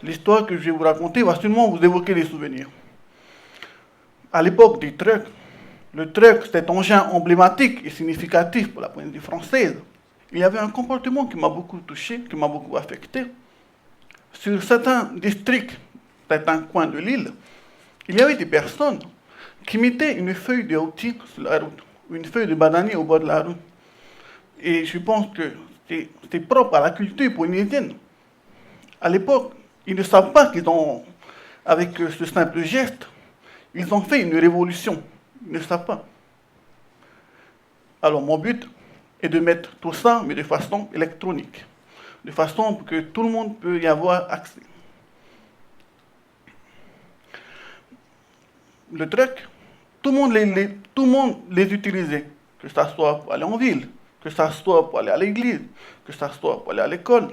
L'histoire que je vais vous raconter va sûrement vous évoquer des souvenirs. À l'époque des trucks, le truck, cet engin emblématique et significatif pour la poésie française, il y avait un comportement qui m'a beaucoup touché, qui m'a beaucoup affecté. Sur certains districts, certains coins de l'île, il y avait des personnes qui mettaient une feuille de rôti sur la route, ou une feuille de bananier au bord de la route. Et je pense que c'est propre à la culture polynésienne. À l'époque, ils ne savent pas qu'ils ont, avec ce simple geste, ils ont fait une révolution. Ils ne savent pas. Alors mon but est de mettre tout ça, mais de façon électronique, de façon que tout le monde peut y avoir accès. Le truck, tout le monde les utilisait, que ça soit pour aller en ville, que ça soit pour aller à l'église, que ça soit pour aller à l'école.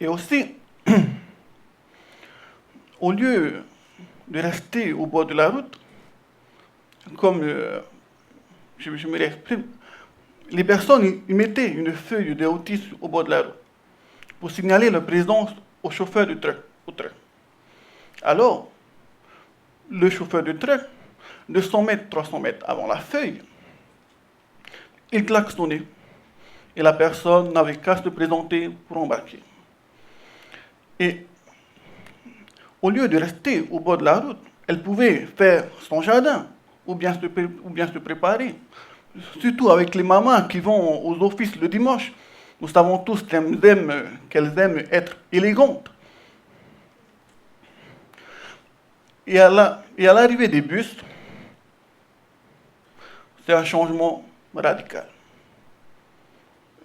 Et aussi, au lieu de rester au bord de la route, comme je me l'exprime, les personnes ils mettaient une feuille de notice au bord de la route pour signaler leur présence au chauffeur de truck, au truck. Alors, le chauffeur de truck, 200 mètres, 300 mètres avant la feuille, il klaxonnait et la personne n'avait qu'à se présenter pour embarquer. Et au lieu de rester au bord de la route, elle pouvait faire son jardin ou bien se préparer. Surtout avec les mamans qui vont aux offices le dimanche. Nous savons tous qu'elles aiment être élégantes. Et à l'arrivée des bus, c'est un changement radical.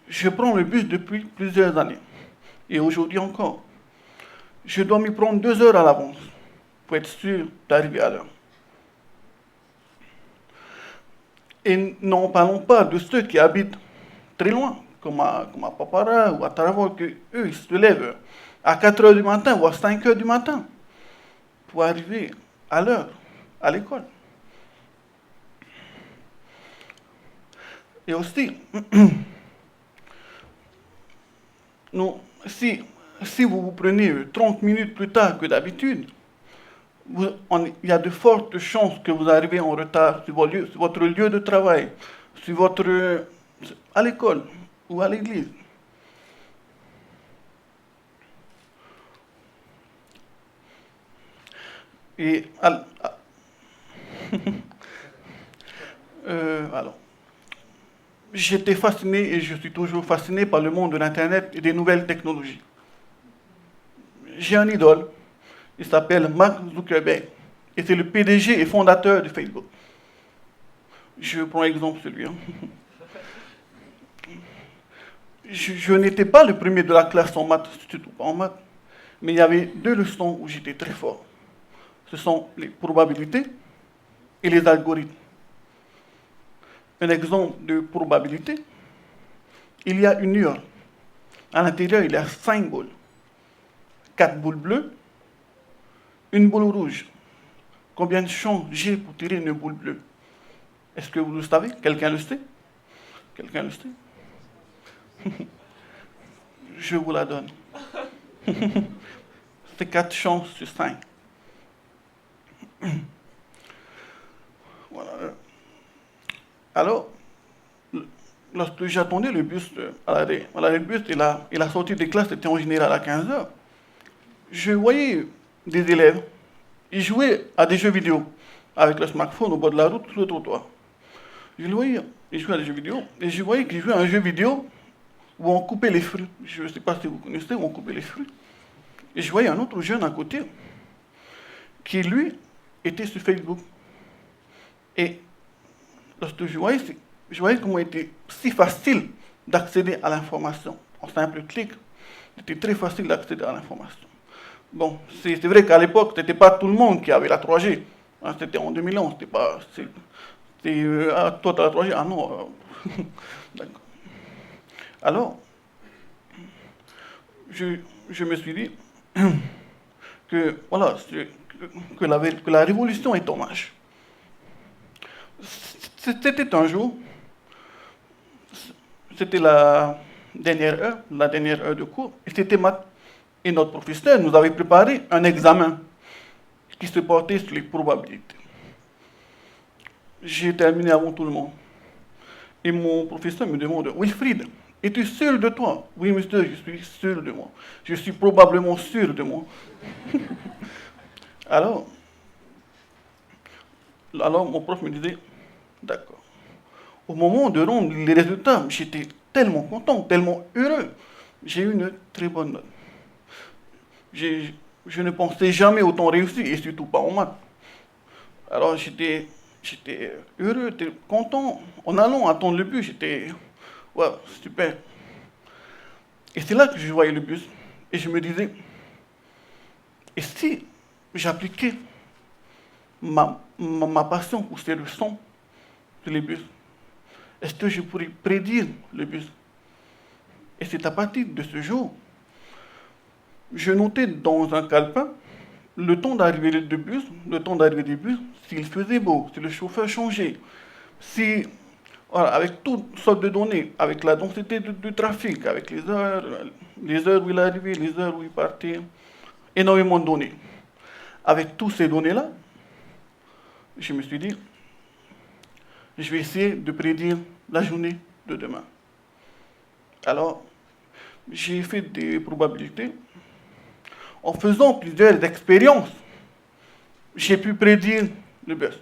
Je prends le bus depuis plusieurs années. Et aujourd'hui encore. Je dois m'y prendre 2 heures à l'avance pour être sûr d'arriver à l'heure. Et n'en parlons pas de ceux qui habitent très loin, comme à Papara ou à Taravol, que eux, ils se lèvent à 4 heures du matin ou à 5 heures du matin pour arriver à l'heure à l'école. Et aussi, si vous vous prenez 30 minutes plus tard que d'habitude, il y a de fortes chances que vous arrivez en retard sur votre lieu de travail, à l'école ou à l'église. Et alors, j'étais fasciné et je suis toujours fasciné par le monde de l'Internet et des nouvelles technologies. J'ai un idole, il s'appelle Mark Zuckerberg, et c'est le PDG et fondateur de Facebook. Je prends exemple celui-là. Je n'étais pas le premier de la classe en maths, surtout pas en maths, mais il y avait 2 leçons où j'étais très fort. Ce sont les probabilités et les algorithmes. Un exemple de probabilité, il y a une urne. À l'intérieur, il y a 5 boules. 4 boules bleues, une boule rouge. Combien de chances j'ai pour tirer une boule bleue? Est-ce que vous le savez? Quelqu'un le sait? Quelqu'un le sait? Je vous la donne. C'est 4 chances sur 5. Voilà. Alors, lorsque j'attendais le bus à l'arrêt, le bus et la sortie des classes était en général à 15 heures, je voyais des élèves, ils jouaient à des jeux vidéo avec leur smartphone au bord de la route, sur le trottoir. Je les voyais, ils jouaient à des jeux vidéo, et je voyais qu'ils jouaient à un jeu vidéo où on coupait les fruits. Je ne sais pas si vous connaissez, où on coupait les fruits. Et je voyais un autre jeune à côté, qui lui était sur Facebook. Et lorsque je voyais comment il était si facile d'accéder à l'information. En simple clic, c'était très facile d'accéder à l'information. Bon, c'est vrai qu'à l'époque, ce n'était pas tout le monde qui avait la 3G. Hein, c'était en 2011, c'était pas... toi, tu as la 3G? Ah non. D'accord. Alors, je me suis dit que, voilà, que la révolution est en marche. C'était un jour, c'était la dernière heure de cours, et c'était maths. Et notre professeur nous avait préparé un examen qui se portait sur les probabilités. J'ai terminé avant tout le monde. Et mon professeur me demande, Wilfried, es-tu sûr de toi? Oui, monsieur, je suis sûr de moi. Je suis probablement sûr de moi. Alors, mon prof me disait, d'accord. Au moment de rendre les résultats, j'étais tellement content, tellement heureux. J'ai eu une très bonne note. Je ne pensais jamais autant réussir, et surtout pas en maths. Alors j'étais heureux, content. En allant attendre le bus, j'étais, ouais, super. Et c'est là que je voyais le bus. Et je me disais, et si j'appliquais ma passion pour ces leçons sur les bus, est-ce que je pourrais prédire le bus? Et c'est à partir de ce jour, je notais dans un calepin le temps d'arrivée du bus, s'il faisait beau, si le chauffeur changeait, si, voilà, avec toutes sortes de données, avec la densité du trafic, avec les heures où il arrivait, les heures où il partait, énormément de données. Avec toutes ces données-là, je me suis dit, je vais essayer de prédire la journée de demain. Alors, j'ai fait des probabilités. En faisant plusieurs expériences, j'ai pu prédire le bus.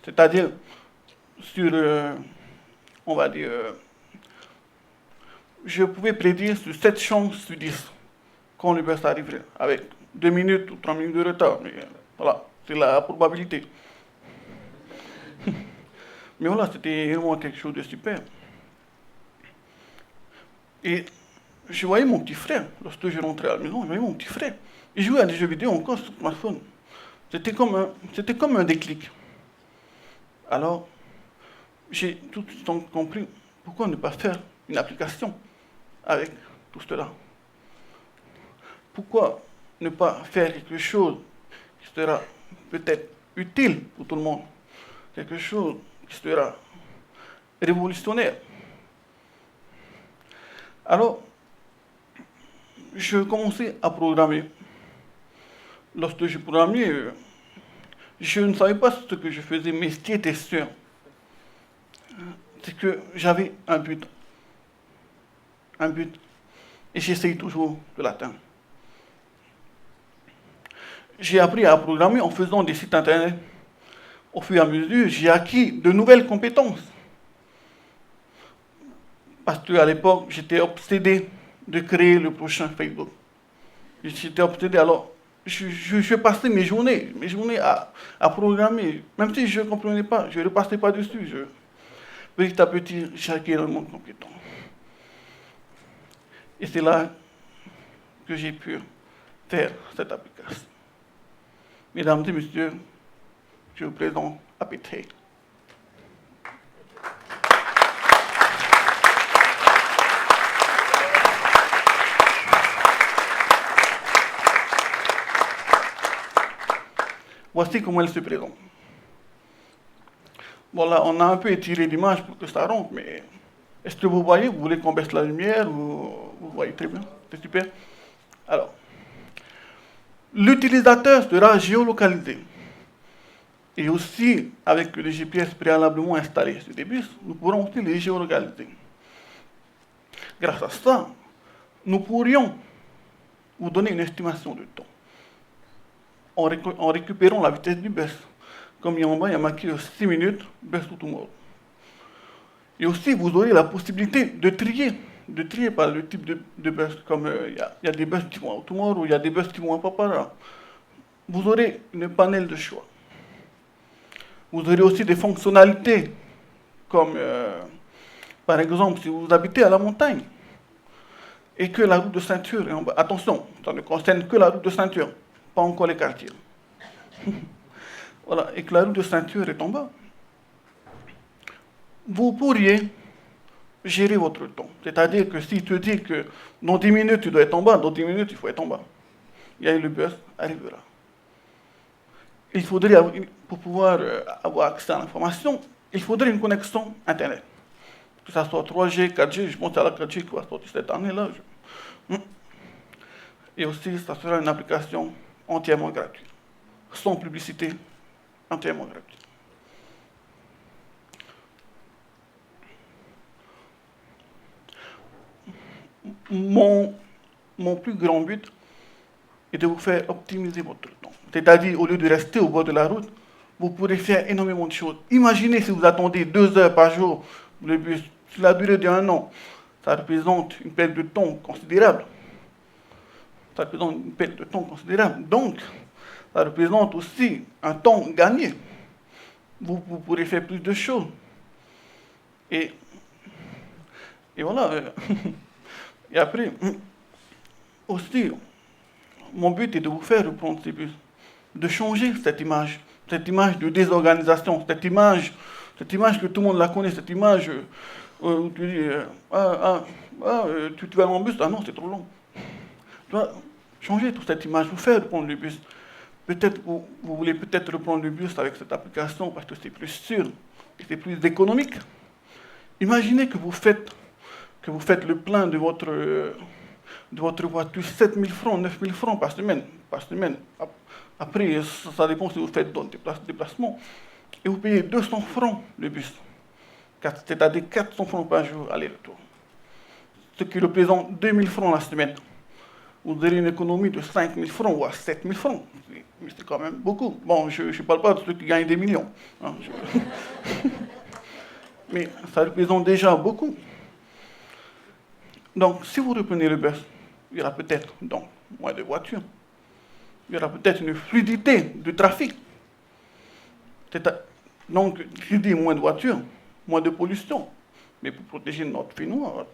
C'est-à-dire, sur, on va dire, je pouvais prédire sur 7 chances sur 10 quand le bus arriverait, avec 2 minutes ou 3 minutes de retard. Mais voilà, c'est la probabilité. Mais voilà, c'était vraiment quelque chose de super. Et je voyais mon petit frère, lorsque je rentrais à la maison, je voyais mon petit frère. Il jouait à des jeux vidéo encore sur son smartphone. C'était comme un déclic. Alors, j'ai tout de suite compris pourquoi ne pas faire une application avec tout cela. Pourquoi ne pas faire quelque chose qui sera peut-être utile pour tout le monde, quelque chose qui sera révolutionnaire. Alors, je commençais à programmer. Lorsque je programmais, je ne savais pas ce que je faisais, mais ce qui était sûr, c'est que j'avais un but. Un but. Et j'essaye toujours de l'atteindre. J'ai appris à programmer en faisant des sites internet. Au fur et à mesure, j'ai acquis de nouvelles compétences. Parce qu'à l'époque, j'étais obsédé de créer le prochain Facebook. J'étais obsédé, alors je passais mes journées à programmer. Même si je ne comprenais pas, je ne repassais pas dessus. Petit à petit, j'ai acquis énormément de compétences. Et c'est là que j'ai pu faire cette application. Mesdames et messieurs, je vous présente AppyTrade. Voici comment elle se présente. Bon là, on a un peu étiré l'image pour que ça rentre, mais est-ce que vous voyez? Vous voulez qu'on baisse la lumière ou vous voyez très bien? C'est super. Alors, l'utilisateur sera géolocalisé. Et aussi, avec le GPS préalablement installé sur des bus, nous pourrons aussi les géolocaliser. Grâce à ça, nous pourrions vous donner une estimation de temps en récupérant la vitesse du bus. Comme il y a en bas, il y a marqué 6 minutes, bus to tomorrow. Et aussi, vous aurez la possibilité de trier par le type de bus. Comme il y a des bus qui vont à tomorrow, il y a des bus qui vont à Papara. Vous aurez une panel de choix. Vous aurez aussi des fonctionnalités, comme par exemple, si vous habitez à la montagne et que la route de ceinture est en bas. Attention, ça ne concerne que la route de ceinture, pas encore les quartiers. Voilà, et que la route de ceinture est en bas. Vous pourriez gérer votre temps. C'est-à-dire que si tu dis que dans 10 minutes, tu dois être en bas, dans 10 minutes, il faut être en bas. Et le bus arrivera. Il faudrait, pour pouvoir avoir accès à l'information, il faudrait une connexion Internet. que ça soit 3G, 4G, je pense à la 4G qui va sortir cette année-là. Et aussi, ça sera une application entièrement gratuite, sans publicité, entièrement gratuite. Mon plus grand but est de vous faire optimiser votre temps. C'est-à-dire, au lieu de rester au bord de la route, vous pourrez faire énormément de choses. Imaginez si vous attendez 2 heures par jour le bus sur la durée d'1 an. Ça représente une perte de temps considérable. Ça représente une perte de temps considérable. Donc, ça représente aussi un temps gagné. Vous pourrez faire plus de choses. Et voilà. Et après, aussi, mon but est de vous faire reprendre ces bus, de changer cette image de désorganisation, cette image que tout le monde la connaît, cette image où tu dis, tu vas en bus, ah non, c'est trop long. Tu dois changer toute cette image, vous faire reprendre le bus. Peut-être vous voulez peut-être reprendre le bus avec cette application parce que c'est plus sûr et c'est plus économique. Imaginez que vous faites le plein de votre voiture 7 000 francs, 9 000 francs par semaine. Après, ça dépend si vous faites d'autres déplacements. Et vous payez 200 francs le bus. C'est-à-dire 400 francs par jour, aller-retour. Ce qui représente 2 000 francs la semaine. Vous aurez une économie de 5 000 francs ou à 7 000 francs. Mais c'est quand même beaucoup. Bon, je ne parle pas de ceux qui gagnent des millions. Hein, mais ça représente déjà beaucoup. Donc, si vous reprenez le bus, il y aura peut-être donc moins de voitures. Il y aura peut-être une fluidité du trafic. Donc, je dis moins de voitures, moins de pollution. Mais pour protéger notre pays noir,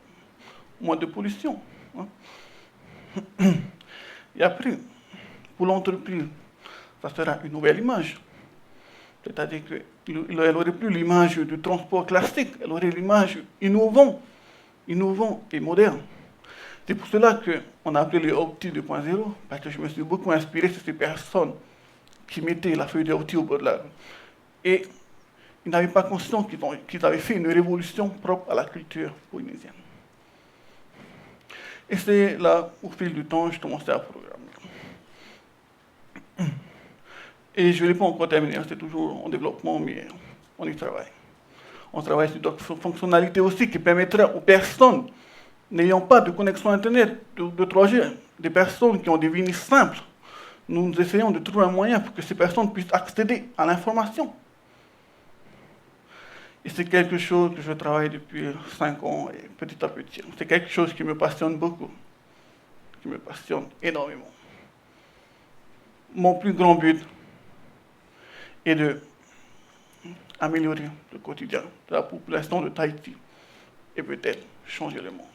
moins de pollution. Hein. Et après, pour l'entreprise, ça sera une nouvelle image. C'est-à-dire qu'elle n'aurait plus l'image du transport classique, elle aurait l'image innovant et moderne. C'est pour cela qu'on a appelé les Opti 2.0, parce que je me suis beaucoup inspiré de ces personnes qui mettaient la feuille de Opti au bord de la rue. Et ils n'avaient pas conscience qu'ils avaient fait une révolution propre à la culture polynésienne. Et c'est là, au fil du temps, je commençais à programmer. Et je ne l'ai pas encore terminé, c'est toujours en développement, mais on y travaille. On travaille sur d'autres fonctionnalités aussi qui permettraient aux personnes n'ayant pas de connexion Internet, de 3G, des personnes qui ont des vies simples. Nous essayons de trouver un moyen pour que ces personnes puissent accéder à l'information. Et c'est quelque chose que je travaille depuis 5 ans, et petit à petit. C'est quelque chose qui me passionne beaucoup, qui me passionne énormément. Mon plus grand but est d'améliorer le quotidien de la population de Tahiti et peut-être changer le monde.